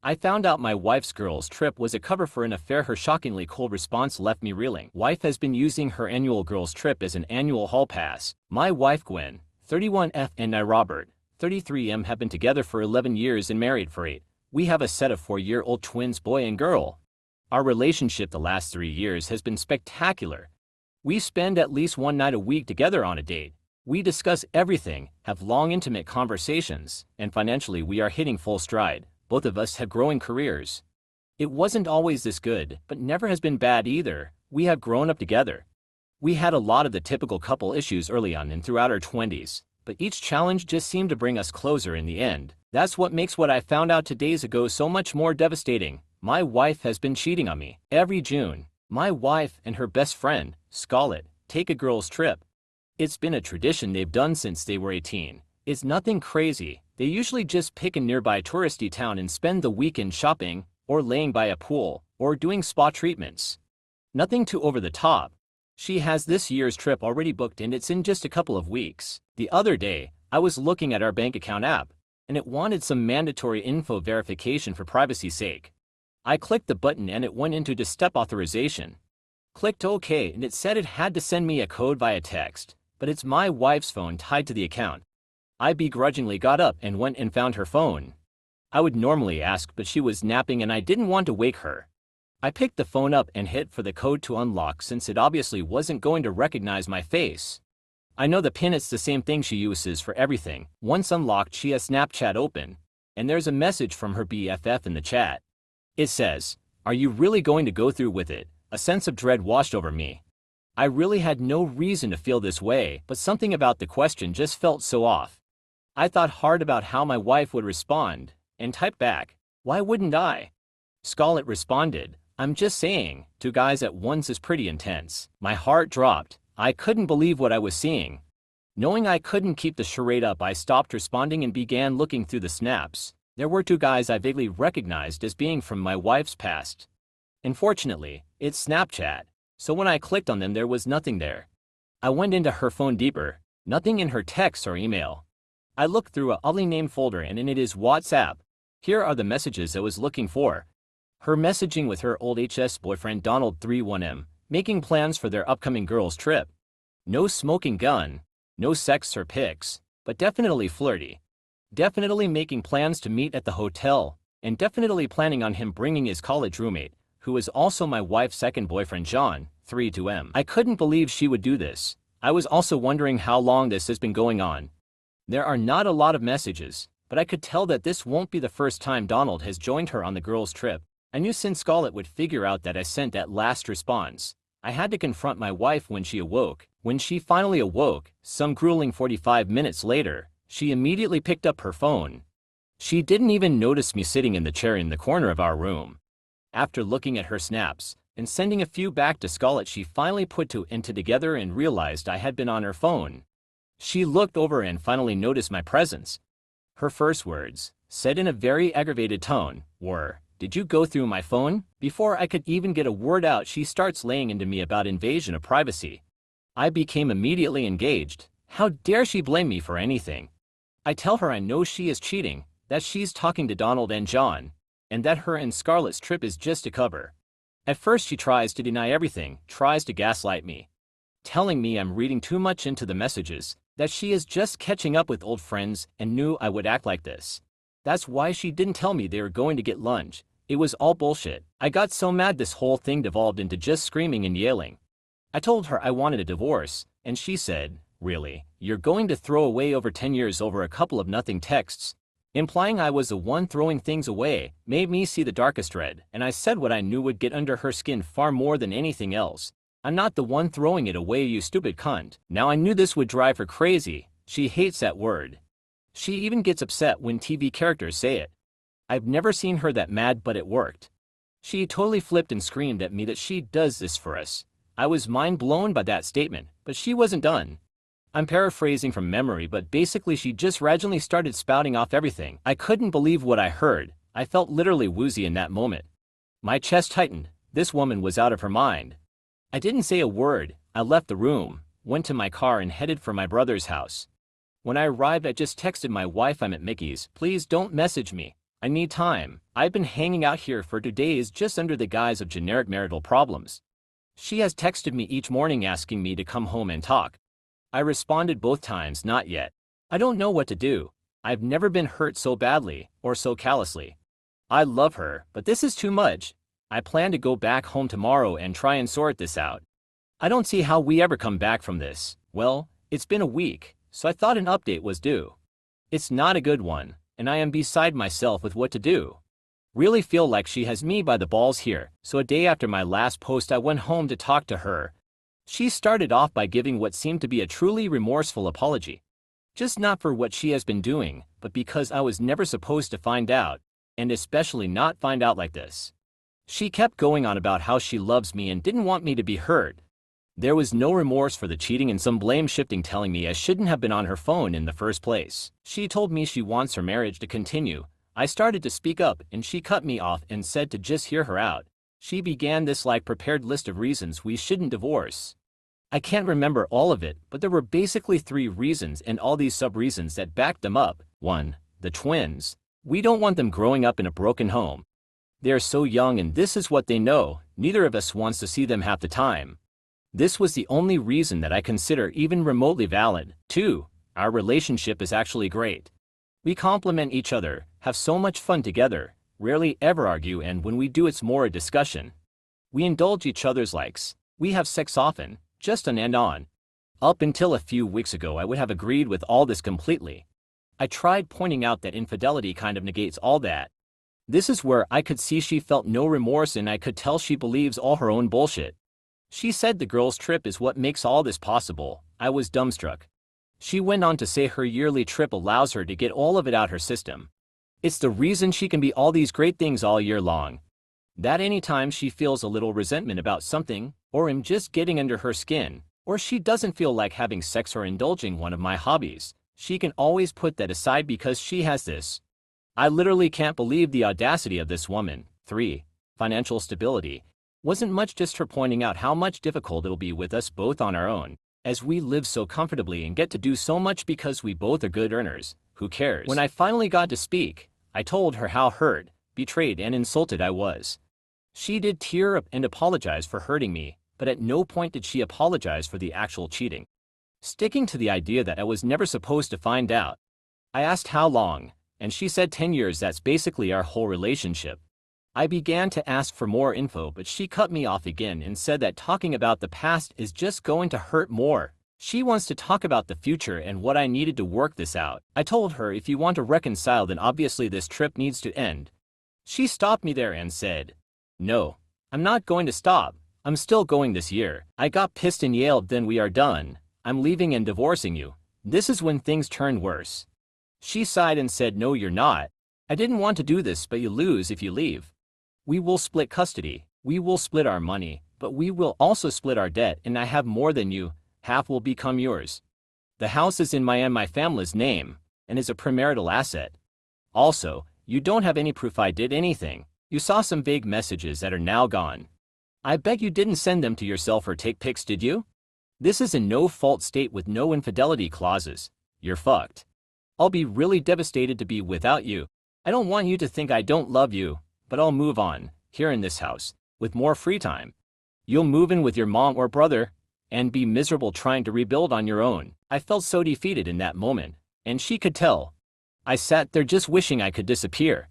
I found out my wife's girls' trip was a cover for an affair. Her shockingly cold response left me reeling. Wife has been using her annual girls' trip as an annual hall pass. My wife Gwen, 31F, and I Robert, 33M, have been together for 11 years and married for 8. We have a set of 4-year-old twins, boy and girl. Our relationship the last 3 years has been spectacular. We spend at least one night a week together on a date. We discuss everything, have long intimate conversations, and financially we are hitting full stride. Both of us have growing careers. It wasn't always this good, but never has been bad either. We have grown up together. We had a lot of the typical couple issues early on and throughout our 20s, but each challenge just seemed to bring us closer in the end. That's what makes what I found out 2 days ago so much more devastating. My wife has been cheating on me. Every June, my wife and her best friend, Scarlett, take a girls' trip. It's been a tradition they've done since they were 18. It's nothing crazy. They usually just pick a nearby touristy town and spend the weekend shopping, or laying by a pool, or doing spa treatments. Nothing too over the top. She has this year's trip already booked and it's in just a couple of weeks. The other day, I was looking at our bank account app, and it wanted some mandatory info verification for privacy's sake. I clicked the button and it went into the step authorization. Clicked OK and it said it had to send me a code via text, but it's my wife's phone tied to the account. I begrudgingly got up and went and found her phone. I would normally ask, but she was napping and I didn't want to wake her. I picked the phone up and hit for the code to unlock since it obviously wasn't going to recognize my face. I know the PIN, it's the same thing she uses for everything. Once unlocked, she has Snapchat open, and there's a message from her BFF in the chat. It says, "Are you really going to go through with it?" A sense of dread washed over me. I really had no reason to feel this way, but something about the question just felt so off. I thought hard about how my wife would respond, and typed back, "Why wouldn't I?" Scarlett responded, "I'm just saying, 2 guys at once is pretty intense." My heart dropped. I couldn't believe what I was seeing. Knowing I couldn't keep the charade up, I stopped responding and began looking through the snaps. There were 2 guys I vaguely recognized as being from my wife's past. Unfortunately, it's Snapchat, so when I clicked on them there was nothing there. I went into her phone deeper, nothing in her texts or email. I looked through a oddly named folder and in it is WhatsApp. Here are the messages I was looking for. Her messaging with her old HS boyfriend Donald, 31M, making plans for their upcoming girls' trip. No smoking gun, no sex or pics, but definitely flirty. Definitely making plans to meet at the hotel, and definitely planning on him bringing his college roommate, who is also my wife's second boyfriend John, 32M. I couldn't believe she would do this. I was also wondering how long this has been going on. There are not a lot of messages, but I could tell that this won't be the first time Donald has joined her on the girls' trip. I knew since Scarlett would figure out that I sent that last response. I had to confront my wife when she awoke. When she finally awoke, some grueling 45 minutes later, she immediately picked up her phone. She didn't even notice me sitting in the chair in the corner of our room. After looking at her snaps and sending a few back to Scarlett, she finally put 2 and 2 together and realized I had been on her phone. She looked over and finally noticed my presence. Her first words, said in a very aggravated tone, were, "Did you go through my phone?" Before I could even get a word out, she starts laying into me about invasion of privacy. I became immediately engaged. How dare she blame me for anything? I tell her I know she is cheating, that she's talking to Donald and John, and that her and Scarlett's trip is just a cover. At first she tries to deny everything, tries to gaslight me, telling me I'm reading too much into the messages, that she is just catching up with old friends and knew I would act like this. That's why she didn't tell me they were going to get lunch. It was all bullshit. I got so mad this whole thing devolved into just screaming and yelling. I told her I wanted a divorce, and she said, "Really? You're going to throw away over 10 years over a couple of nothing texts?" Implying I was the one throwing things away made me see the darkest red, and I said what I knew would get under her skin far more than anything else. "I'm not the one throwing it away, you stupid cunt." Now I knew this would drive her crazy. She hates that word. She even gets upset when TV characters say it. I've never seen her that mad, but it worked. She totally flipped and screamed at me that she does this for us. I was mind blown by that statement, but she wasn't done. I'm paraphrasing from memory, but basically she just randomly started spouting off everything. I couldn't believe what I heard. I felt literally woozy in that moment. My chest tightened. This woman was out of her mind. I didn't say a word. I left the room, went to my car and headed for my brother's house. When I arrived, I just texted my wife, "I'm at Mickey's. Please don't message me. I need time. I've been hanging out here for 2 days just under the guise of generic marital problems. She has texted me each morning asking me to come home and talk. I responded both times, not yet. I don't know what to do. I've never been hurt so badly, or so callously. I love her, but this is too much. I plan to go back home tomorrow and try and sort this out. I don't see how we ever come back from this. Well, it's been a week, so I thought an update was due. It's not a good one, and I am beside myself with what to do. Really feel like she has me by the balls here, so a day after my last post I went home to talk to her. She started off by giving what seemed to be a truly remorseful apology. Just not for what she has been doing, but because I was never supposed to find out, and especially not find out like this. She kept going on about how she loves me and didn't want me to be hurt. There was no remorse for the cheating and some blame shifting, telling me I shouldn't have been on her phone in the first place. She told me she wants her marriage to continue. I started to speak up and she cut me off and said to just hear her out. She began this like prepared list of reasons we shouldn't divorce. I can't remember all of it, but there were basically 3 reasons and all these sub-reasons that backed them up. 1. The twins. We don't want them growing up in a broken home. They are so young and this is what they know. Neither of us wants to see them half the time. This was the only reason that I consider even remotely valid. 2. Our relationship is actually great. We complement each other, have so much fun together, rarely ever argue, and when we do it's more a discussion. We indulge each other's likes. We have sex often, just on and on. Up until a few weeks ago I would have agreed with all this completely. I tried pointing out that infidelity kind of negates all that. This is where I could see she felt no remorse and I could tell she believes all her own bullshit. She said the girls' trip is what makes all this possible. I was dumbstruck. She went on to say her yearly trip allows her to get all of it out her system. It's the reason she can be all these great things all year long. That anytime she feels a little resentment about something, or am just getting under her skin, or she doesn't feel like having sex or indulging one of my hobbies, she can always put that aside because she has this. I literally can't believe the audacity of this woman. 3. Financial stability. Wasn't much just her pointing out how much difficult it'll be with us both on our own, as we live so comfortably and get to do so much because we both are good earners. Who cares? When I finally got to speak, I told her how hurt, betrayed, and insulted I was. She did tear up and apologize for hurting me, but at no point did she apologize for the actual cheating. Sticking to the idea that I was never supposed to find out. I asked how long, and she said 10 years. That's basically our whole relationship. I began to ask for more info, but she cut me off again and said that talking about the past is just going to hurt more. She wants to talk about the future and what I needed to work this out. I told her if you want to reconcile then obviously this trip needs to end. She stopped me there and said, "No, I'm not going to stop. I'm still going this year. I got pissed and yelled, then we are done. I'm leaving and divorcing you." This is when things turned worse. She sighed and said, "No, you're not. I didn't want to do this, but you lose if you leave. We will split custody. We will split our money, but we will also split our debt, and I have more than you. Half will become yours. The house is in my family's name and is a premarital asset. Also, you don't have any proof I did anything. You saw some vague messages that are now gone. I bet you didn't send them to yourself or take pics, did you? This is a no-fault state with no infidelity clauses. You're fucked. I'll be really devastated to be without you. I don't want you to think I don't love you, but I'll move on, here in this house, with more free time. You'll move in with your mom or brother, and be miserable trying to rebuild on your own." I felt so defeated in that moment, and she could tell. I sat there just wishing I could disappear.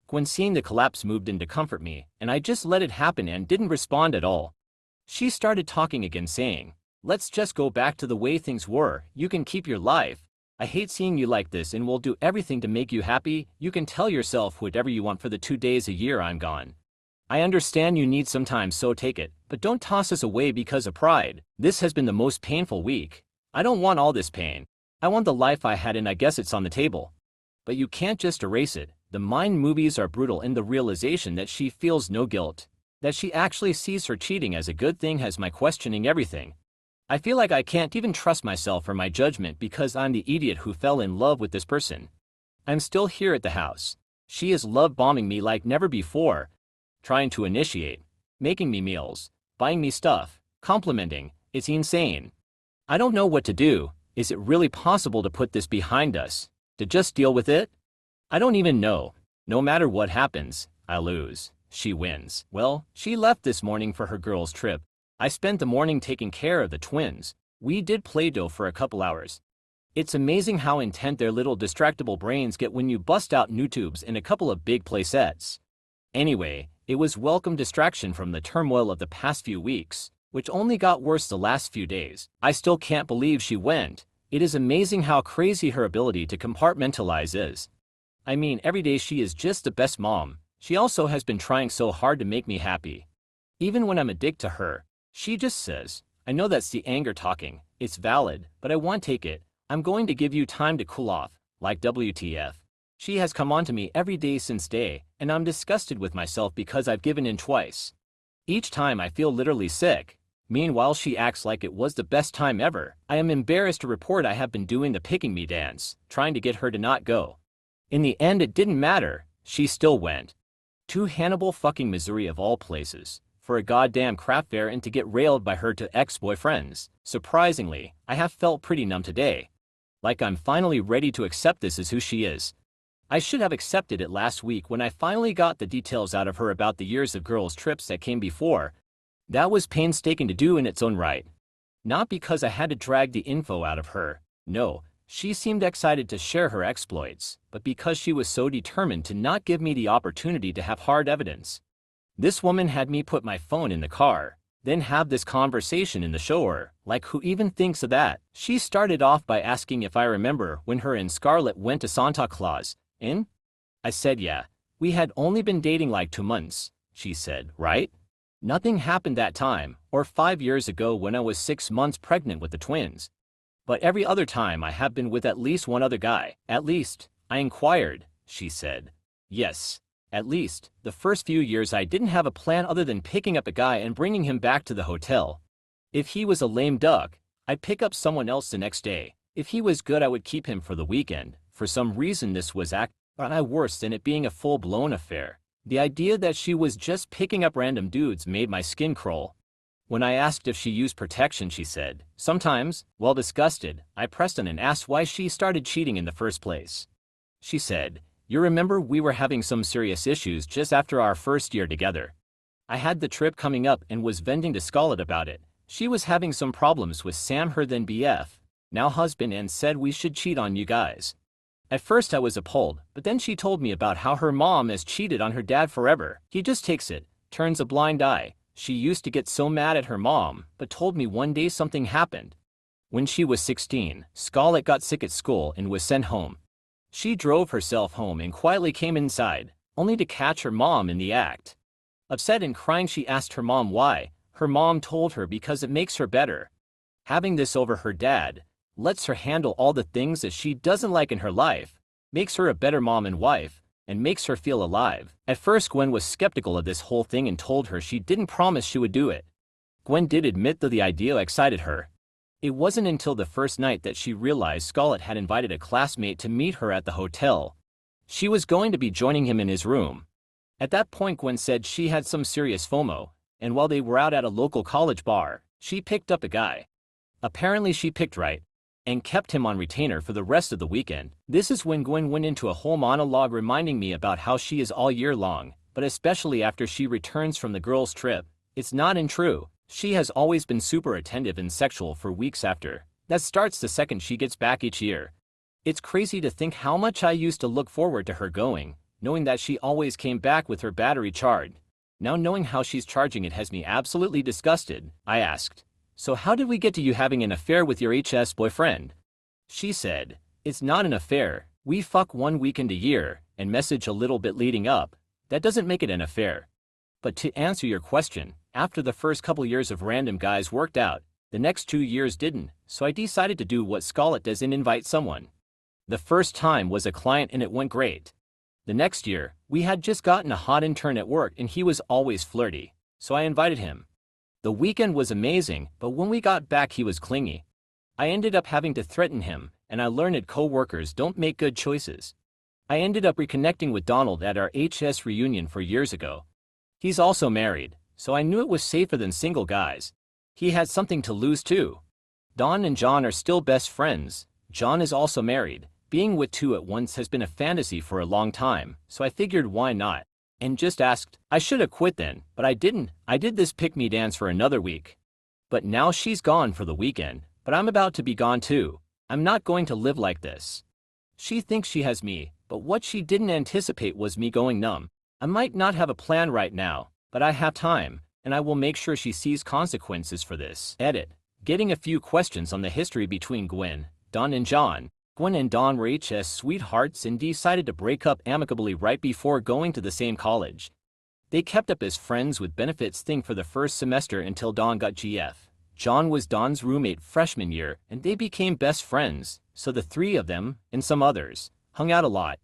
When seeing the collapse moved in to comfort me, and I just let it happen and didn't respond at all. She started talking again, saying, "Let's just go back to the way things were. You can keep your life. I hate seeing you like this and will do everything to make you happy. You can tell yourself whatever you want for the 2 days a year I'm gone. I understand you need some time, so take it, but don't toss us away because of pride. This has been the most painful week. I don't want all this pain. I want the life I had and I guess it's on the table. But you can't just erase it. The mind movies are brutal, and the realization that she feels no guilt, that she actually sees her cheating as a good thing has my questioning everything. I feel like I can't even trust myself or my judgment because I'm the idiot who fell in love with this person. I'm still here at the house. She is love bombing me like never before, trying to initiate, making me meals, buying me stuff, complimenting. It's insane. I don't know what to do. Is it really possible to put this behind us? To just deal with it? I don't even know. No matter what happens, I lose. She wins. Well, she left this morning for her girls' trip. I spent the morning taking care of the twins. We did Play-Doh for a couple hours. It's amazing how intent their little distractible brains get when you bust out new tubes in a couple of big play sets. Anyway, it was welcome distraction from the turmoil of the past few weeks, which only got worse the last few days. I still can't believe she went. It is amazing how crazy her ability to compartmentalize is. I mean, every day she is just the best mom. She also has been trying so hard to make me happy. Even when I'm a dick to her, she just says, I know that's the anger talking, it's valid, but I won't take it. I'm going to give you time to cool off, like WTF. She has come on to me every day since day, and I'm disgusted with myself because I've given in twice. Each time I feel literally sick. Meanwhile she acts like it was the best time ever. I am embarrassed to report I have been doing the picking me dance, trying to get her to not go. In the end it didn't matter, she still went. To Hannibal fucking Missouri of all places, for a goddamn crap fair and to get railed by her to ex-boyfriends. Surprisingly, I have felt pretty numb today. Like I'm finally ready to accept this as who she is. I should have accepted it last week when I finally got the details out of her about the years of girls' trips that came before. That was painstaking to do in its own right. Not because I had to drag the info out of her, no, she seemed excited to share her exploits, but because she was so determined to not give me the opportunity to have hard evidence. This woman had me put my phone in the car, then have this conversation in the shower, like who even thinks of that? She started off by asking if I remember when her and Scarlett went to Santa Claus, in? I said yeah. We had only been dating like 2 months, she said, right? Nothing happened that time, or 5 years ago when I was 6 months pregnant with the twins. But every other time I have been with at least one other guy. At least, I inquired, she said. Yes, at least. The first few years I didn't have a plan other than picking up a guy and bringing him back to the hotel. If he was a lame duck, I'd pick up someone else the next day. If he was good I would keep him for the weekend. For some reason this was worse than it being a full-blown affair. The idea that she was just picking up random dudes made my skin crawl. When I asked if she used protection she said, sometimes. Well, disgusted, I pressed on and asked why she started cheating in the first place. She said, you remember we were having some serious issues just after our first year together. I had the trip coming up and was venting to Scarlett about it. She was having some problems with Sam, her then BF, now husband, and said we should cheat on you guys. At first I was appalled, but then she told me about how her mom has cheated on her dad forever. He just takes it, turns a blind eye. She used to get so mad at her mom, but told me one day something happened. When she was 16, Scarlett got sick at school and was sent home. She drove herself home and quietly came inside, only to catch her mom in the act. Upset and crying she asked her mom why. Her mom told her because it makes her better. Having this over her dad lets her handle all the things that she doesn't like in her life, makes her a better mom and wife, and makes her feel alive. At first Gwen was skeptical of this whole thing and told her she didn't promise she would do it. Gwen did admit that the idea excited her. It wasn't until the first night that she realized Scarlett had invited a classmate to meet her at the hotel. She was going to be joining him in his room. At that point Gwen said she had some serious FOMO, and while they were out at a local college bar, she picked up a guy. Apparently she picked right, and kept him on retainer for the rest of the weekend. This is when Gwen went into a whole monologue reminding me about how she is all year long, but especially after she returns from the girls' trip. It's not untrue. She has always been super attentive and sexual for weeks after. That starts the second she gets back each year. It's crazy to think how much I used to look forward to her going, knowing that she always came back with her battery charged. Now knowing how she's charging it has me absolutely disgusted. I asked, so how did we get to you having an affair with your HS boyfriend? She said, it's not an affair. We fuck 1 weekend a year, and message a little bit leading up. That doesn't make it an affair. But to answer your question, after the first couple years of random guys worked out, the next 2 years didn't, so I decided to do what Scarlett does and invite someone. The first time was a client and it went great. The next year, we had just gotten a hot intern at work and he was always flirty, so I invited him. The weekend was amazing, but when we got back he was clingy. I ended up having to threaten him, and I learned that co-workers don't make good choices. I ended up reconnecting with Donald at our HS reunion 4 years ago. He's also married, so I knew it was safer than single guys. He had something to lose too. Don and John are still best friends. John is also married. Being with two at once has been a fantasy for a long time, so I figured why not? And just asked. I should have quit then, but I didn't. I did this pick-me dance for another week. But now she's gone for the weekend, but I'm about to be gone too. I'm not going to live like this. She thinks she has me, but what she didn't anticipate was me going numb. I might not have a plan right now, but I have time, and I will make sure she sees consequences for this. Edit. Getting a few questions on the history between Gwen, Don and John. Gwen and Don were HS sweethearts and decided to break up amicably right before going to the same college. They kept up as friends with benefits thing for the first semester until Don got GF. John was Don's roommate freshman year, and they became best friends, so the three of them, and some others, hung out a lot.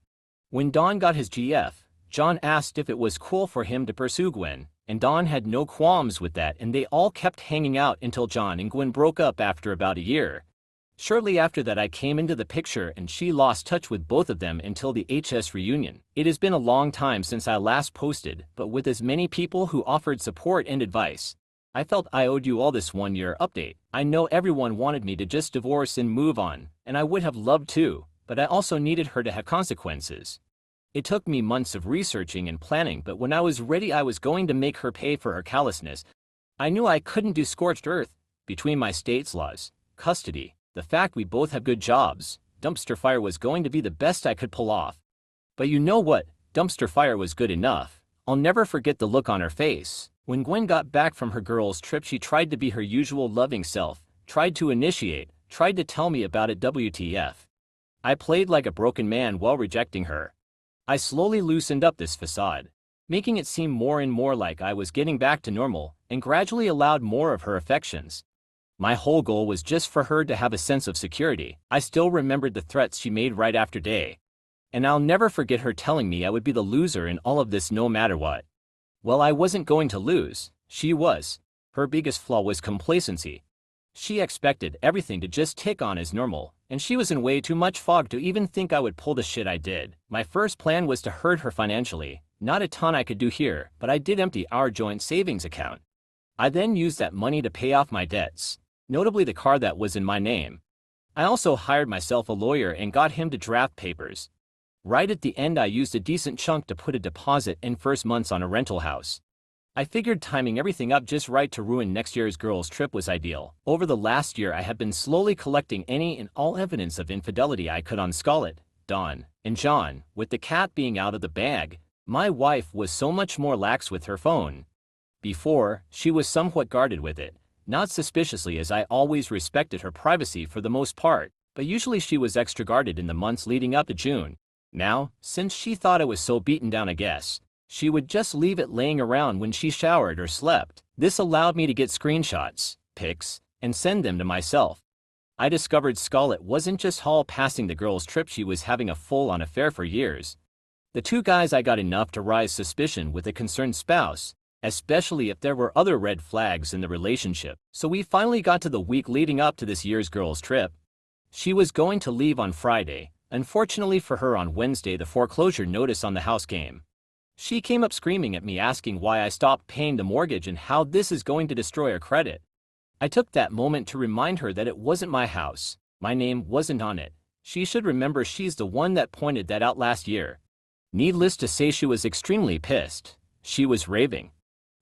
When Don got his GF, John asked if it was cool for him to pursue Gwen, and Don had no qualms with that, and they all kept hanging out until John and Gwen broke up after about a year. Shortly after that I came into the picture and she lost touch with both of them until the HS reunion. It has been a long time since I last posted, but with as many people who offered support and advice, I felt I owed you all this 1 year update. I know everyone wanted me to just divorce and move on, and I would have loved to, but I also needed her to have consequences. It took me months of researching and planning, but when I was ready I was going to make her pay for her callousness. I knew I couldn't do scorched earth. Between my state's laws, custody, the fact we both have good jobs, dumpster fire was going to be the best I could pull off. But you know what? Dumpster fire was good enough. I'll never forget the look on her face. When Gwen got back from her girls' trip she tried to be her usual loving self, tried to initiate, tried to tell me about it WTF. I played like a broken man while rejecting her. I slowly loosened up this facade, making it seem more and more like I was getting back to normal, and gradually allowed more of her affections. My whole goal was just for her to have a sense of security. I still remembered the threats she made right after day. And I'll never forget her telling me I would be the loser in all of this no matter what. Well, I wasn't going to lose. She was. Her biggest flaw was complacency. She expected everything to just tick on as normal, and she was in way too much fog to even think I would pull the shit I did. My first plan was to hurt her financially. Not a ton I could do here, but I did empty our joint savings account. I then used that money to pay off my debts, notably the car that was in my name. I also hired myself a lawyer and got him to draft papers. Right at the end I used a decent chunk to put a deposit in first months on a rental house. I figured timing everything up just right to ruin next year's girls' trip was ideal. Over the last year I have been slowly collecting any and all evidence of infidelity I could on Scarlett, Don, and John. With the cat being out of the bag, my wife was so much more lax with her phone. Before, she was somewhat guarded with it. Not suspiciously, as I always respected her privacy for the most part, but usually she was extra guarded in the months leading up to June. Now, since she thought I was so beaten down I guess, she would just leave it laying around when she showered or slept. This allowed me to get screenshots, pics, and send them to myself. I discovered Scarlett wasn't just hall passing the girls' trip, she was having a full-on affair for years. The two guys I got enough to raise suspicion with a concerned spouse, especially if there were other red flags in the relationship. So we finally got to the week leading up to this year's girls' trip. She was going to leave on Friday. Unfortunately for her, on Wednesday the foreclosure notice on the house came. She came up screaming at me asking why I stopped paying the mortgage and how this is going to destroy her credit. I took that moment to remind her that it wasn't my house. My name wasn't on it. She should remember she's the one that pointed that out last year. Needless to say, she was extremely pissed. She was raving.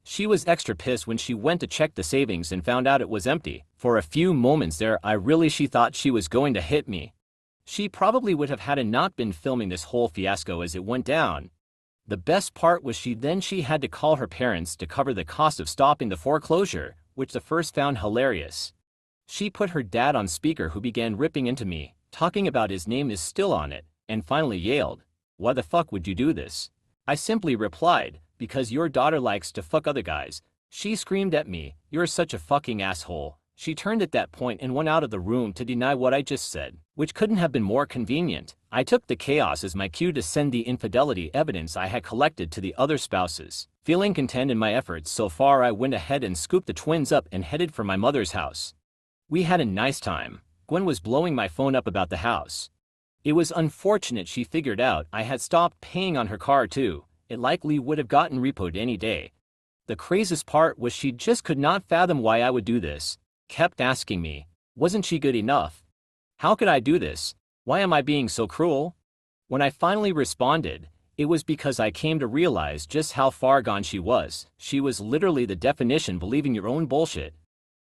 She was extra pissed when she went to check the savings and found out it was empty. For a few moments there, she thought she was going to hit me. She probably would have had I not been filming this whole fiasco as it went down. The best part was she had to call her parents to cover the cost of stopping the foreclosure, which the first found hilarious. She put her dad on speaker, who began ripping into me, talking about his name is still on it, and finally yelled, "Why the fuck would you do this?" I simply replied, "Because your daughter likes to fuck other guys." She screamed at me, "You're such a fucking asshole." She turned at that point and went out of the room to deny what I just said, which couldn't have been more convenient. I took the chaos as my cue to send the infidelity evidence I had collected to the other spouses. Feeling content in my efforts so far, I went ahead and scooped the twins up and headed for my mother's house. We had a nice time. Gwen was blowing my phone up about the house. It was unfortunate she figured out I had stopped paying on her car too. It likely would have gotten repoed any day. The craziest part was she just could not fathom why I would do this. Kept asking me, wasn't she good enough? How could I do this? Why am I being so cruel? When I finally responded, it was because I came to realize just how far gone she was. She was literally the definition believing your own bullshit.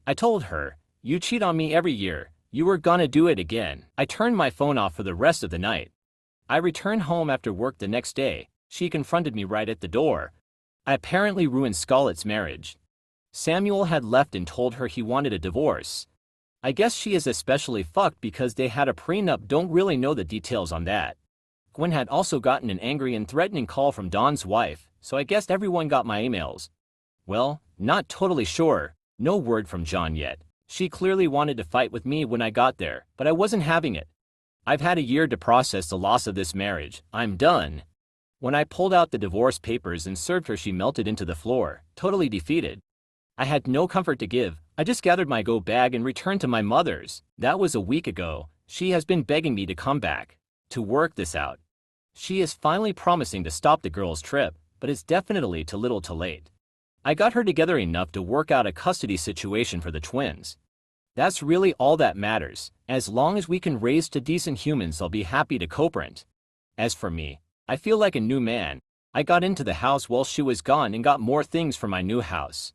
I told her, "You cheat on me every year. You were gonna do it again." I turned my phone off for the rest of the night. I returned home after work the next day. She confronted me right at the door. I apparently ruined Scarlett's marriage. Samuel had left and told her he wanted a divorce. I guess she is especially fucked because they had a prenup. Don't really know the details on that. Gwen had also gotten an angry and threatening call from Don's wife, so I guess everyone got my emails. Well, not totally sure. No word from John yet. She clearly wanted to fight with me when I got there, but I wasn't having it. I've had a year to process the loss of this marriage. I'm done. When I pulled out the divorce papers and served her, she melted into the floor, totally defeated. I had no comfort to give. I just gathered my go bag and returned to my mother's. That was a week ago. She has been begging me to come back, to work this out. She is finally promising to stop the girls' trip, but it's definitely too little too late. I got her together enough to work out a custody situation for the twins. That's really all that matters. As long as we can raise two decent humans, I'll be happy to co-parent. As for me, I feel like a new man. I got into the house while she was gone and got more things for my new house.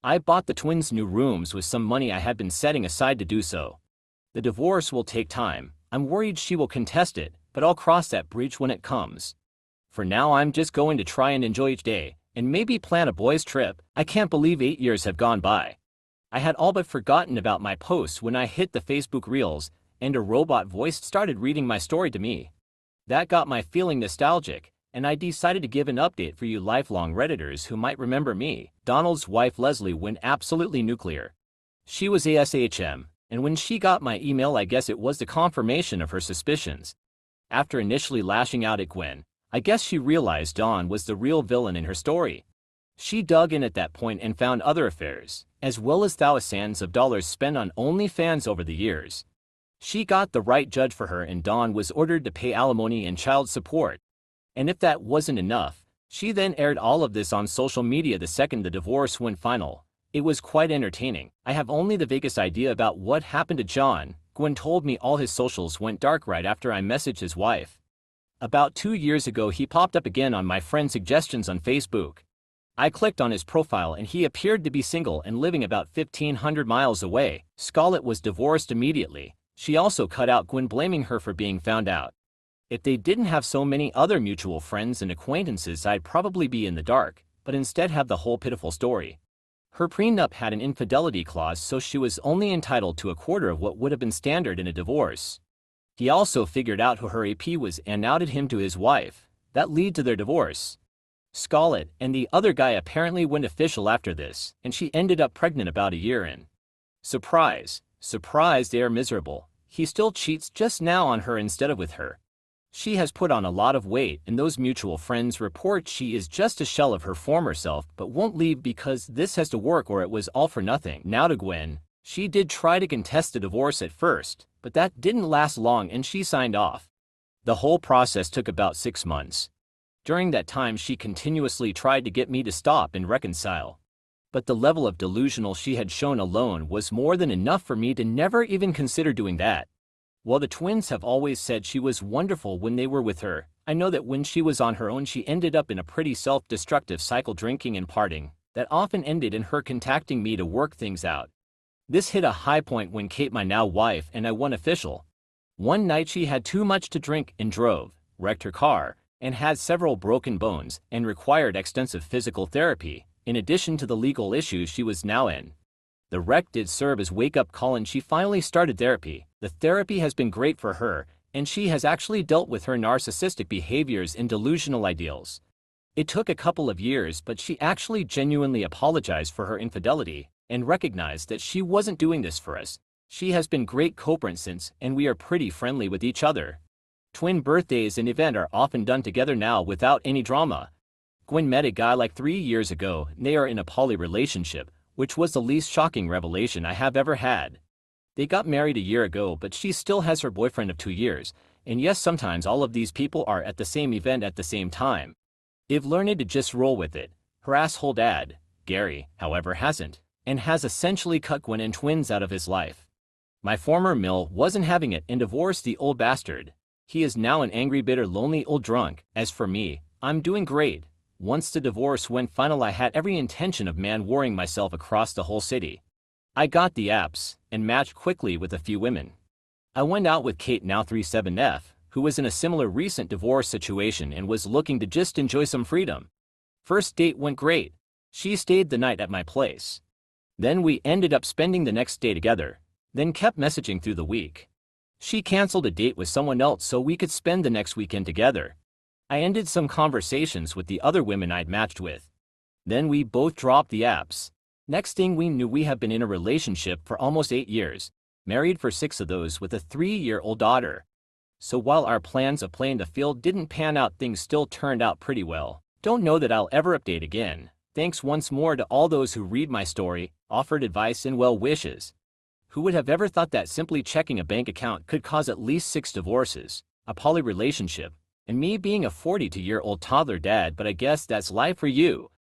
I bought the twins new rooms with some money I had been setting aside to do so. The divorce will take time. I'm worried she will contest it, but I'll cross that bridge when it comes. For now, I'm just going to try and enjoy each day, and maybe plan a boys' trip. I can't believe 8 years have gone by. I had all but forgotten about my posts when I hit the Facebook Reels, and a robot voice started reading my story to me. That got my feeling nostalgic, and I decided to give an update for you lifelong Redditors who might remember me. Donald's wife Leslie went absolutely nuclear. She was ASHM, and when she got my email, I guess it was the confirmation of her suspicions. After initially lashing out at Gwen, I guess she realized Dawn was the real villain in her story. She dug in at that point and found other affairs, as well as thousands of dollars spent on OnlyFans over the years. She got the right judge for her, and Dawn was ordered to pay alimony and child support. And if that wasn't enough, she then aired all of this on social media the second the divorce went final. It was quite entertaining. I have only the vaguest idea about what happened to John. Gwen told me all his socials went dark right after I messaged his wife. About 2 years ago, he popped up again on my friend's suggestions on Facebook. I clicked on his profile and he appeared to be single and living about 1,500 miles away. Scarlett was divorced immediately. She also cut out Gwen, blaming her for being found out. If they didn't have so many other mutual friends and acquaintances, I'd probably be in the dark, but instead have the whole pitiful story. Her prenup had an infidelity clause, so she was only entitled to a quarter of what would have been standard in a divorce. He also figured out who her AP was and outed him to his wife. That led to their divorce. Scarlett and the other guy apparently went official after this, and she ended up pregnant about a year in. Surprise, surprise, they are miserable. He still cheats, just now on her instead of with her. She has put on a lot of weight, and those mutual friends report she is just a shell of her former self, but won't leave because this has to work or it was all for nothing. Now to Gwen. She did try to contest the divorce at first, but that didn't last long and she signed off. The whole process took about 6 months. During that time, she continuously tried to get me to stop and reconcile. But the level of delusional she had shown alone was more than enough for me to never even consider doing that. While the twins have always said she was wonderful when they were with her, I know that when she was on her own, she ended up in a pretty self-destructive cycle, drinking and partying, that often ended in her contacting me to work things out. This hit a high point when Kate, my now wife, and I went official. One night she had too much to drink and drove, wrecked her car, and had several broken bones and required extensive physical therapy, in addition to the legal issues she was now in. The wreck did serve as wake-up call and she finally started therapy. The therapy has been great for her, and she has actually dealt with her narcissistic behaviors and delusional ideals. It took a couple of years, but she actually genuinely apologized for her infidelity and recognized that she wasn't doing this for us. She has been great co-parent since, and we are pretty friendly with each other. Twin birthdays and event are often done together now without any drama. Gwen met a guy like 3 years ago, and they are in a poly relationship, which was the least shocking revelation I have ever had. They got married a year ago, but she still has her boyfriend of 2 years, and yes, sometimes all of these people are at the same event at the same time. They've learned to just roll with it. Her asshole dad, Gary, however, hasn't, and has essentially cut Gwen and twins out of his life. My former mill wasn't having it and divorced the old bastard. He is now an angry, bitter, lonely old drunk. As for me, I'm doing great. Once the divorce went final, I had every intention of worrying myself across the whole city. I got the apps and matched quickly with a few women. I went out with Kate, now 37F, who was in a similar recent divorce situation and was looking to just enjoy some freedom. First date went great. She stayed the night at my place. Then we ended up spending the next day together, then kept messaging through the week. She canceled a date with someone else so we could spend the next weekend together. I ended some conversations with the other women I'd matched with. Then we both dropped the apps. Next thing we knew, we have been in a relationship for almost 8 years, married for 6 of those with a 3-year-old daughter. So while our plans of playing the field didn't pan out, things still turned out pretty well. Don't know that I'll ever update again. Thanks once more to all those who read my story, offered advice and well wishes. Who would have ever thought that simply checking a bank account could cause at least 6 divorces, a poly relationship, and me being a 42-year-old toddler dad? But I guess that's life for you.